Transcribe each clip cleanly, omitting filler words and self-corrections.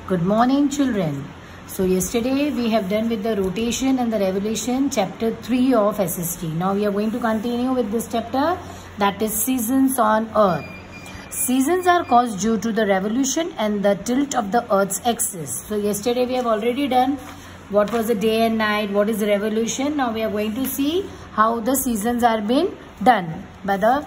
Good morning, children. So yesterday we have done with the rotation and the revolution, chapter 3 of SST. Now we are going to continue with this chapter, that is seasons on earth. Seasons are caused due to the revolution and the tilt of the earth's axis. So yesterday we have already done what was the day and night, what is the revolution. Now we are going to see how the seasons are being done by the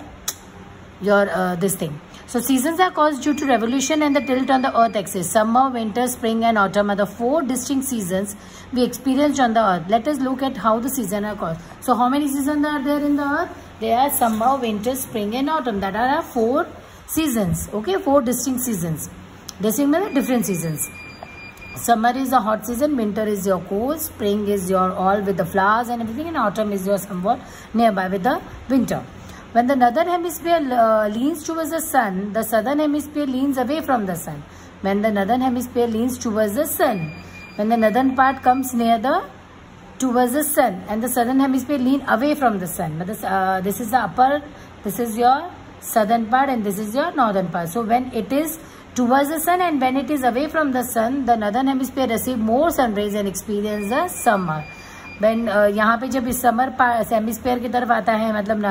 this thing. So seasons are caused due to revolution and the tilt on the earth axis. Summer, winter, spring and autumn are the 4 distinct seasons we experienced on the earth. Let us look at how the seasons are caused. So how many seasons are there in the earth? There are summer, winter, spring and autumn. That are our 4 seasons. Okay, 4 distinct seasons. Distinct means different seasons. Summer is the hot season, winter is your cold, spring is your all with the flowers and everything, and autumn is your somewhat nearby with the winter. When the northern hemisphere leans towards the sun, the southern hemisphere leans away from the sun. When the northern hemisphere leans towards the sun, when the northern part comes towards the sun, and the southern hemisphere lean away from the sun. But this is the upper, this is your southern part, and this is your northern part. So when it is towards the sun and when it is away from the sun, the northern hemisphere receive more sun rays and experience the summer. When यहाँ पे जब इस summer hemisphere की तरफ आता है, मतलब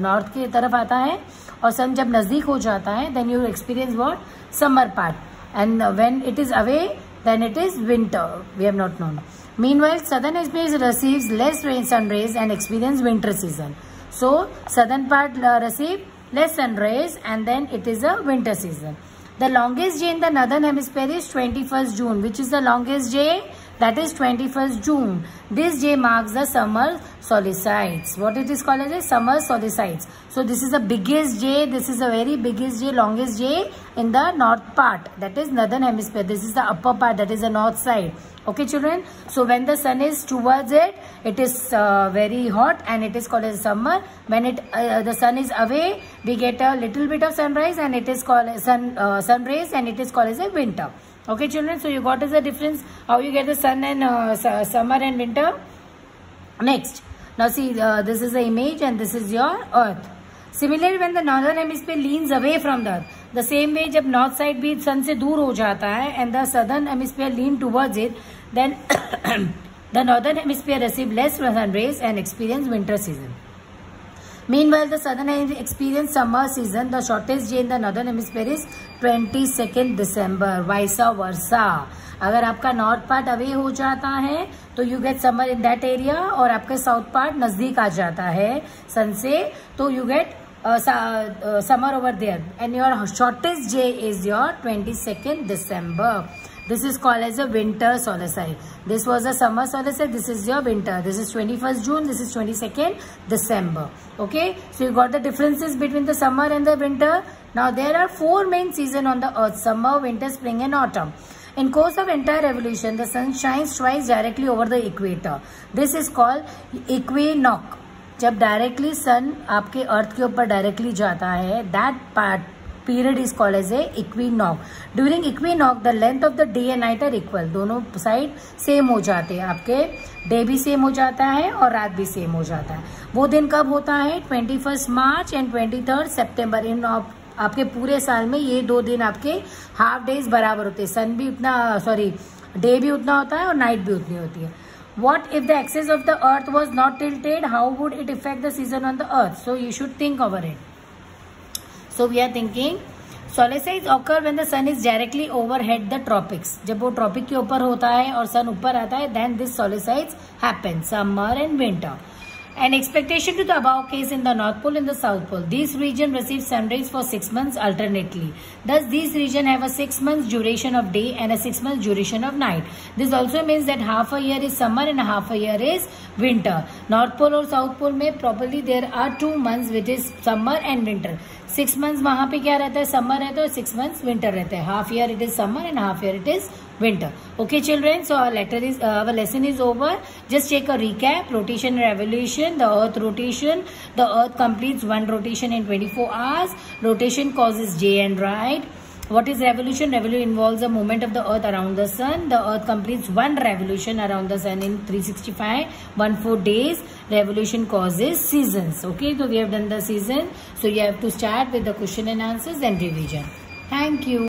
north की तरफ आता है और सन जब नजदीक हो जाता है, then you experience what? Summer part. And when it is away, then it is winter. We have not known. Meanwhile, southern hemisphere receives less sun rays and experience winter season. So southern part receive less sun rays and then it is a winter season. The longest day in the northern hemisphere is 21st June. Which is the longest day? That is 21st June. This day marks the summer solstice. What it is called as a summer solstice. So this is the biggest day. This is the very biggest day, longest day in the north part. That is northern hemisphere. This is the upper part. That is the north side. Okay, children. So when the sun is towards it, it is very hot and it is called as summer. When the sun is away, we get a little bit of sunrise and it is called as sun rays and it is called as a winter. Okay, children. So you got the difference how you get the sun and summer and winter. Next, now see this is the image and this is your earth. Similarly, when the northern hemisphere leans away from the earth, the same way जब north side भी sun से दूर हो जाता है and the southern hemisphere lean towards it, then the northern hemisphere receive less sun rays and experience winter season. Meanwhile, the southern hemisphere experience summer season. The shortest day in the northern hemisphere is 22nd December. Vice versa. अगर आपका north part away हो जाता है तो you get summer in that area और आपका south part नजदीक आ जाता है सन से तो you get summer over there and your shortest day is your 22nd December. This is called as a winter solstice. This was a summer solstice. This is your winter. This is 21st June. This is 22nd December. Okay. So you got the differences between the summer and the winter. Now there are 4 main seasons on the earth: summer, winter, spring and autumn. In course of entire revolution, the sun shines twice directly over the equator. This is called equinox. जब directly सन आपके अर्थ के ऊपर directly जाता है, that period is called as a equinox. During equinox, the length of the day and night are equal. दोनों side same हो जाते हैं, आपके डे भी सेम हो जाता है और रात भी सेम हो जाता है. वो दिन कब होता है? 21 मार्च एंड 23 सितंबर. इन आपके पूरे साल में ये 2 दिन आपके हाफ डेज बराबर होते हैं. सन भी उतना डे भी उतना होता है और नाइट भी उतनी होती है. What if the axis of the earth was not tilted? How would it affect the season on the earth? So you should think over it. So we are thinking solstices occur when the sun is directly overhead the tropics. जब वो tropic के ऊपर होता है और सन ऊपर आता है, then this solstices happen, summer and winter. An expectation to the above case in the North Pole and the South Pole. These regions receive sun rays for 6 months alternately. Thus, these regions have a 6 months duration of day and a 6 months duration of night. This also means that half a year is summer and half a year is winter. North Pole और South Pole में properly there are 2 months which is summer and winter. 6 months वहाँ पे क्या रहता है? Summer रहता है और 6 months winter रहता है. Half year it is summer and half year it is winter. Okay, children. So our lesson is over. Just take a recap. Rotation and revolution. The earth rotation. The earth completes 1 rotation in 24 hours. Rotation causes day and night. What is revolution? Revolution involves the movement of the earth around the sun. The earth completes 1 revolution around the sun in 365 days. Revolution causes seasons. Okay, so we have done the season. So you have to start with the question and answers and revision. Thank you.